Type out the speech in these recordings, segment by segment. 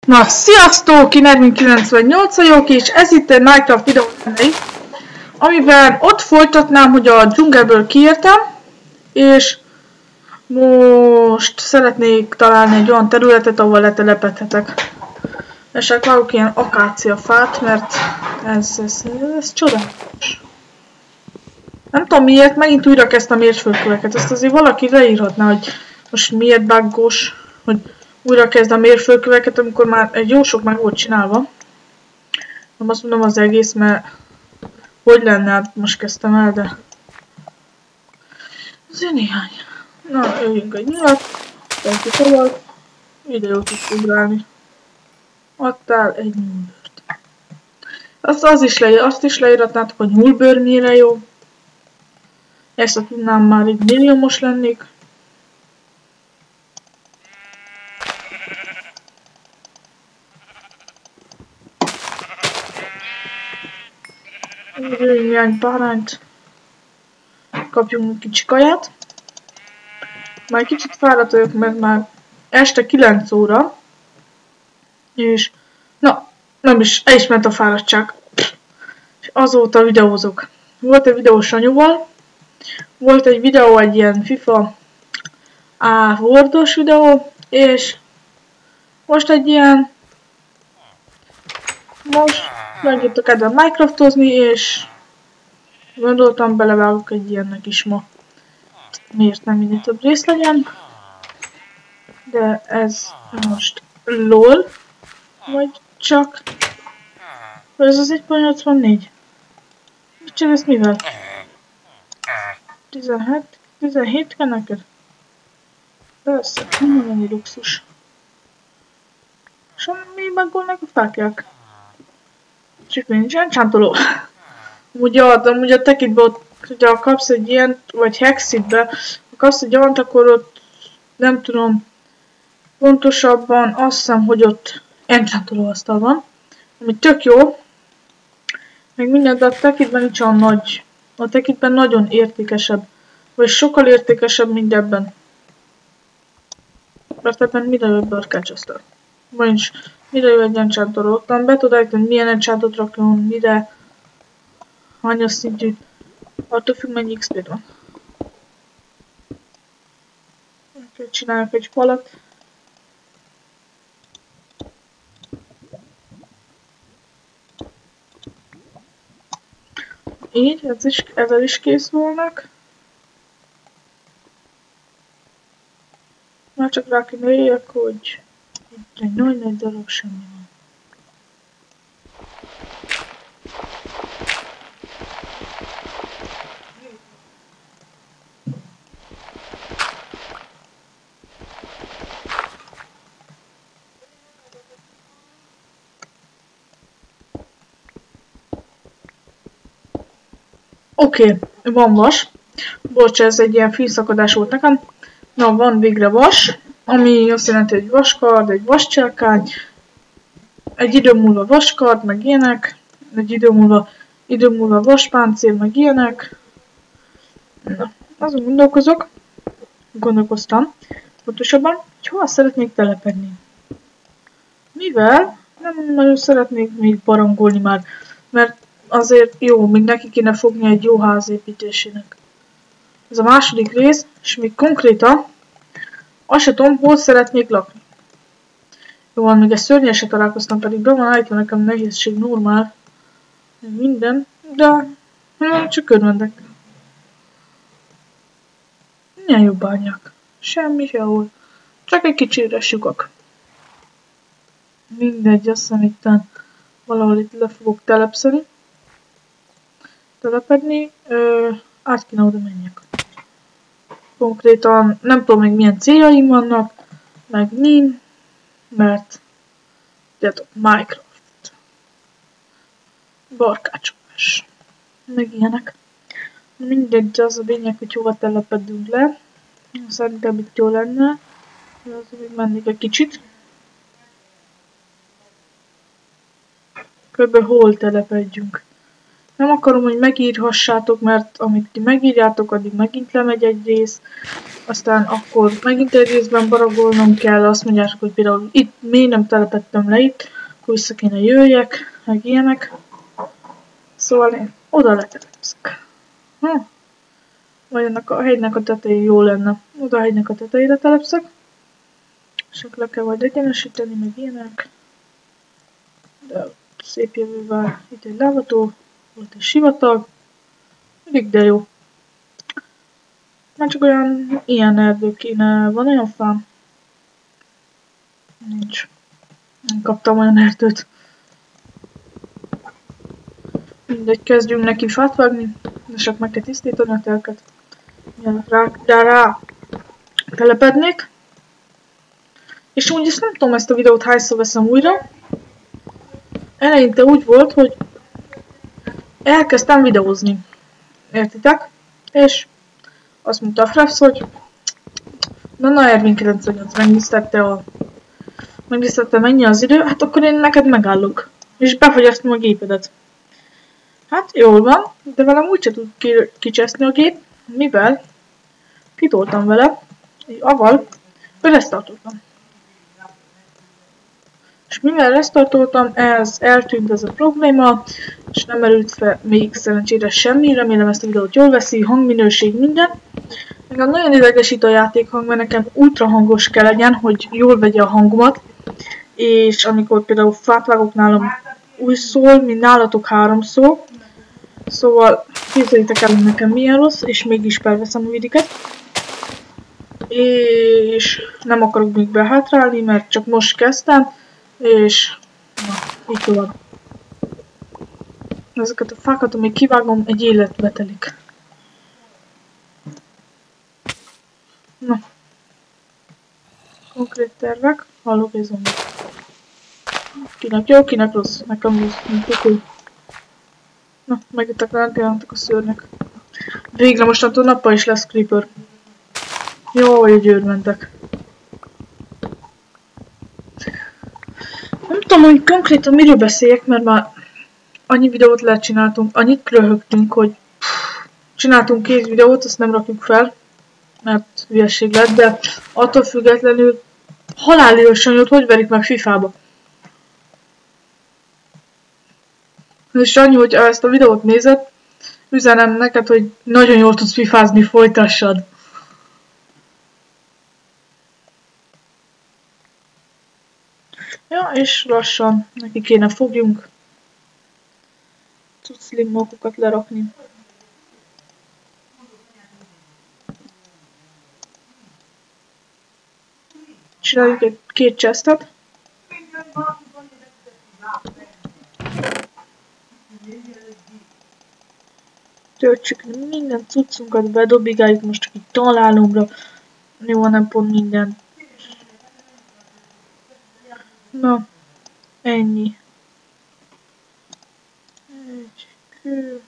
Na, sziasztok! Én Ermin98 vagyok, és ez itt egy Minecraft videó, amivel ott folytatnám, hogy a dzsungelből kiértem, és most szeretnék találni egy olyan területet, ahol letelepedhetek. Esetleg várok ilyen akáciafát, mert ez csodálatos. Nem tudom miért, megint újra kezdtem mérföldköveket. Ezt azért valaki leírhatná, hogy most miért buggos, hogy újra kezdem mérföldköveket, amikor már egy jó sok meg volt csinálva. Nem azt mondom az egész, mert hogy lenne, hát most kezdtem el, de azért néhány. Na, öljünk egy nyilat, tegyük tovább, videót tudsz ugrálni. Adtál egy nyúlbőrt. Azt is leíratnátok, hogy nyúlbőr mire jó. Ezt a tudnám, már így milliómos lennék. Néhány bárányt. Kapjunk egy kicsi kaját. Már kicsit fáradt vagyok, mert már este 9 óra. És na, nem is, el is ment a fáradtság. És azóta videózok. Volt egy videó Sanyúval. Volt egy videó, egy ilyen FIFA Wordos videó. És most egy ilyen... Most megjöttek kedve Minecraftozni, és gondoltam, belevágok egy ilyennek is ma. Miért nem minél több rész legyen. De ez most LOL. Vagy csak... Vagy ez az 1.84? Mit csinálsz mivel? 17 kell neked? Persze, nem annyi luxus. És mi meggolnak a fákják? Csak nincsen csantoló. Ugye a tekitbe ott, hogyha kapsz egy ilyen, vagy hexitbe, ha kapsz egy olyant, akkor ott nem tudom, pontosabban azt hiszem, hogy ott enchantoló asztal van, ami tök jó. Meg minden, de a tekitben nincs olyan nagy. A tekitben nagyon értékesebb. Vagy sokkal értékesebb, mint ebben. Mert ebben mire jön bőrkácsasztal. Vagyis mire jön egy enchantoló. Ottan be tudod állítani, hogy milyen enchantot rakjon, mire, hányas szintű. Attól függ, mennyi XP-d van. Csináljuk egy falat. Így, ezzel is kész volnak. Már csak rá kéne jöjjek, hogy itt egy nagy darab semmi van. Oké, van vas. Bocs, ez egy ilyen fényszakadás volt nekem. Na, van végre vas, ami azt jelenti, hogy vaskard, egy vascselkány, egy idő múlva vaskard, meg ilyenek, egy idő múlva vaspáncél, meg ilyenek. Na, azon gondolkoztam, pontosabban, hogy hova szeretnék telepedni. Mivel nem nagyon szeretnék még barangolni már, mert azért jó, még neki kéne fogni egy jó ház építésének. Ez a második rész, és még konkrétan azt se tudom, hol szeretnék lakni. Jó van, még egy szörnyel se találkoztam, pedig be van állítva nekem nehézség normál. Minden, de nem csak örvendek. Milyen jobb bányák. Semmi sehol. Csak egy kicsi üres lyukak. Mindegy, azt hiszem itten valahol itt le fogok telepedni. Át kéne oda menjek. Konkrétan nem tudom még milyen céljaim vannak, meg nem, mert tudjátok, Minecraft, barkácsolás, meg ilyenek. Mindegy, az a lényeg, hogy hova telepedünk le. Szerintem itt jó lenne, de azért még mennék egy kicsit. Kb. Hol telepedjünk. Nem akarom, hogy megírhassátok, mert amit ti megírjátok, addig megint lemegy egy rész. Aztán akkor megint egy részben baragolnom kell, azt mondjátok, hogy például itt miért nem telepettem le itt, akkor vissza kéne jöjjek, meg ilyenek. Szóval én oda letelepszek. Vagy ennek a hegynek a tetején jó lenne. Oda a hegynek a tetejére telepszek. És akkor le kell majd egyenesíteni, meg ilyenek. De szép jövővel itt egy lávató, volt egy sivatag. Mindig de jó. Már csak olyan ilyen erdő kéne. Van olyan fám? Nincs. Nem kaptam olyan erdőt. Mindegy, kezdjünk neki fát vágni. De csak meg kell tisztítani a telket. Rá telepednék. És úgy ezt nem tudom, ezt a videót hányszor veszem újra. Eleinte úgy volt, hogy elkezdtem videózni. Értitek? És azt mondta a Frefsz, hogy na Ervin 98 megnéztette mennyi az idő, hát akkor én neked megállok. És befagyasztom a gépedet. Hát jól van, de velem úgyse tud kicseszni a gép, mivel kitoltam vele, avval, hogy restartoltam. És mivel restartoltam, ez eltűnt ez a probléma, és nem merült fel még szerencsére semmi, remélem ezt a videót jól veszi, hangminőség, minden. Nekem nagyon idegesít a játékhang, mert nekem ultra hangos kell legyen, hogy jól vegye a hangomat, és amikor például fát vágok nálam úgy szól, mint nálatok 3 szól, szóval képzeljétek el, hogy nekem milyen rossz, és mégis felveszem a vidiket. És nem akarok még behátrálni, mert csak most kezdtem, és na, így tovább. Ezeket a fákat, amíg kivágom, egy életbe telik. Na. Konkrét tervek, hallok egy zombit. Kinek jó, kinek rossz, nekem rossz, mint kukuly. Na, megjöttek rá, a szőrnek. Végre mostantól nappal is lesz creeper. Jó, hogy győrmentek. Nem tudom, hogy konkrétan miről beszéljek, mert már annyi videót lecsináltunk, annyit röhögtünk, hogy csináltunk 2 videót, azt nem rakjuk fel, mert hülyeség lett, de attól függetlenül halálírősen jót, hogy verik meg FIFA-ba. És annyi, hogy ezt a videót nézed, üzenem neked, hogy nagyon jól tudsz fifázni, folytassad. Ja, és lassan neki kéne fogjunk. Cuclim magukat lerakni. Csináljuk egy 2 chestet. Töltsük minden cuccunkat, bedobigáljuk most csak itt találomra. Jó, nem pont minden. Na, ennyi. Egy kő.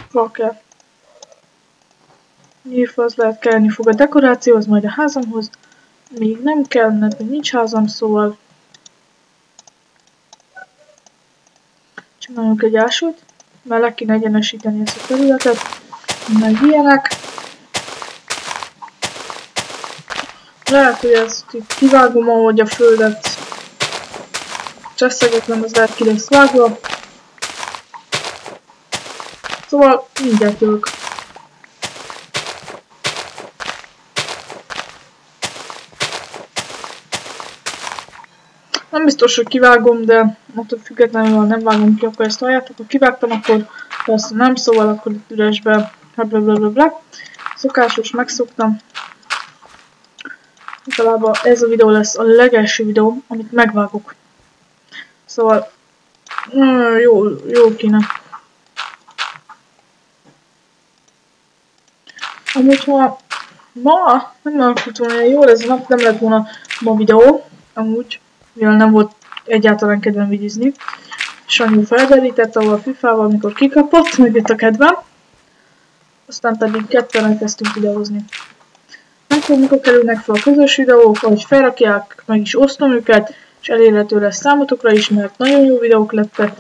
Faker. Nyírfasz lehet kelleni fog a dekorációhoz, majd a házamhoz. Még nem kell, mert még nincs házam, szóval csináljuk egy ásót, mert le kéne egyenesíteni ezt a területet, meg ilyenek. Lehet, hogy ezt itt kivágom, ahogy a földet cseszegetlem, az lehet ki lesz vágva. Szóval mindjárt jövök. Nem biztos, hogy kivágom, de attól függetlenül, ha nem vágom ki, akkor ezt halljátok. Ha kivágtam, akkor persze nem, szóval akkor itt üresbe blablabla. Szokásos, megszoktam. Általában ez a videó lesz a legelső videó, amit megvágok. Szóval jó kéne. Amúgy, ha ma nem alakult volna jól ez a nap, nem lett volna ma videó, amúgy, mivel nem volt egyáltalán kedvem videózni. Sanyi felderített a FIFA-val, amikor kikapott, megjött a kedvem. Aztán pedig ketten elkezdtünk videózni. Nem tudom, mikor kerülnek fel a közös videók, ahogy felrakják, meg is osztom őket, és elérhető lesz számotokra is, mert nagyon jó videók lettek.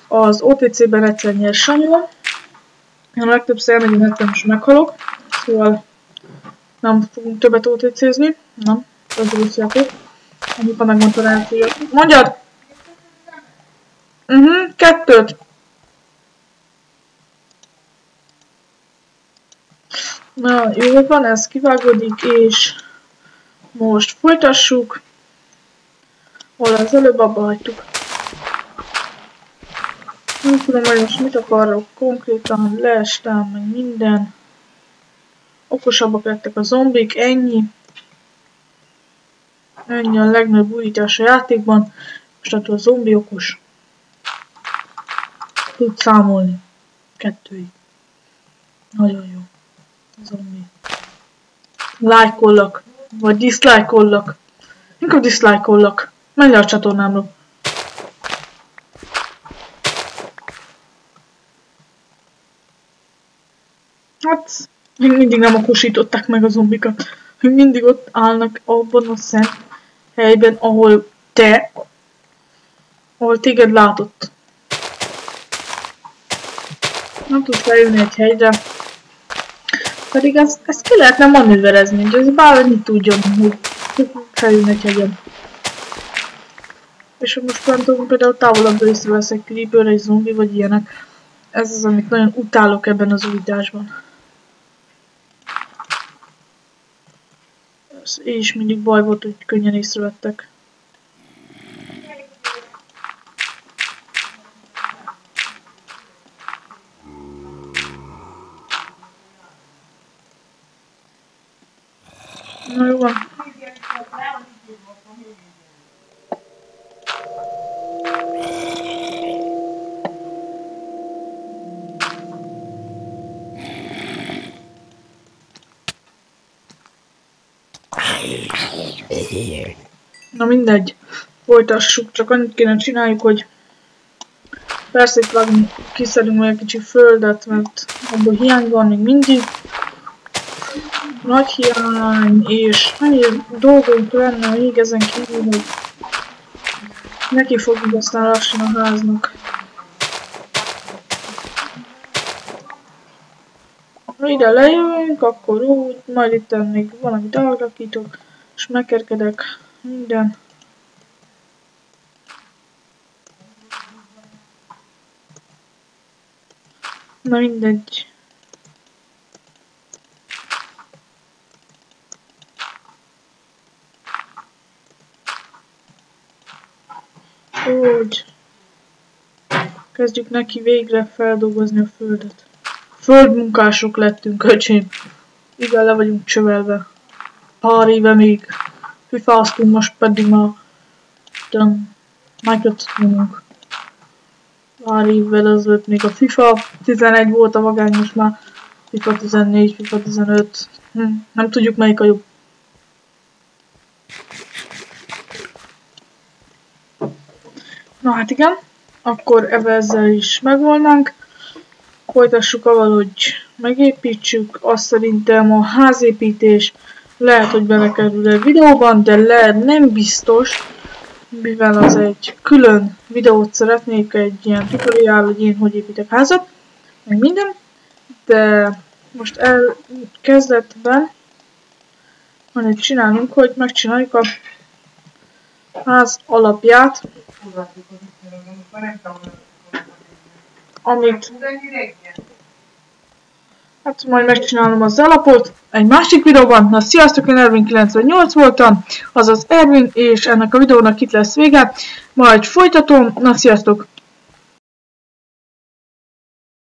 Az OTC-ben egyszer nyer Sanyu. A legtöbbször elmegyünk, egyszer most meghalok, szóval nem fogunk többet OTC-zni. Nem, ez rossz játék. Anyuka megmondta rá, hogy mondjad! 2. Na, jó van, ez kivágódik, és most folytassuk, hol az előbb abba hagytuk. Nem tudom, hogy most mit akarok, konkrétan leestem, meg minden. Okosabbak lettek a zombik, ennyi. Ennyi a legnagyobb újítás a játékban. Most a zombi okos. Tud számolni. 2-ig. Nagyon jó. Zombi. Lájkollak. Vagy diszlájkollak. Inkább diszlájkollak. Menj le a csatornámról. Hát, még mindig nem okosították meg a zombikat. Még mindig ott állnak abban a szent helyben, ahol téged látott. Nem tudsz lejönni egy helyre. Pedig ezt ki lehetne manőverezni, hogy ez bármit tudjon, hogy feljön egy hegyen. És most nem tudom, például távolabbra észrevesz egy creeper, egy zombi, vagy ilyenek. Ez az, amit nagyon utálok ebben az újításban. Ez is mindig baj volt, hogy könnyen észrevettek. Na jó van. Na mindegy, folytassuk, csak annyit kéne csináljuk, hogy persze itt vágni, kiszedünk meg egy kicsi földet, mert abból hiány van még mindig. Nagy hiány, és annyi dolgunk lenne még ezen kívül, hogy neki fogunk aztán lassan a háznak. Ha ide lejövünk, akkor úgy, majd itt még valamit alakítok, és megkerkedek minden. Na mindegy. Úgy. Kezdjük neki végre feldolgozni a földet. Földmunkások lettünk, öcsém. Igen, le vagyunk csövelve. Pár éve még fifáztunk, most pedig már Minecraft nyomunk. Pár évvel ezelőtt még a FIFA 11 volt a vagány, most már FIFA 14, FIFA 15. Nem tudjuk, melyik a jobb. Na hát igen, akkor ezzel is megvolnánk. Folytassuk avval, hogy megépítsük. Azt szerintem a házépítés lehet, hogy belekerül a videóban, de lehet nem biztos, mivel az egy külön videót szeretnék, egy ilyen tutoriál, hogy én hogy építek házat, meg minden. De most elkezdetben van egy csinálunk, hogy megcsináljuk a ház alapját, amit hát majd megcsinálom az alapot egy másik videóban. Na sziasztok, én Ervin 98 voltam, azaz Ervin, és ennek a videónak itt lesz vége. Majd folytatom, na sziasztok!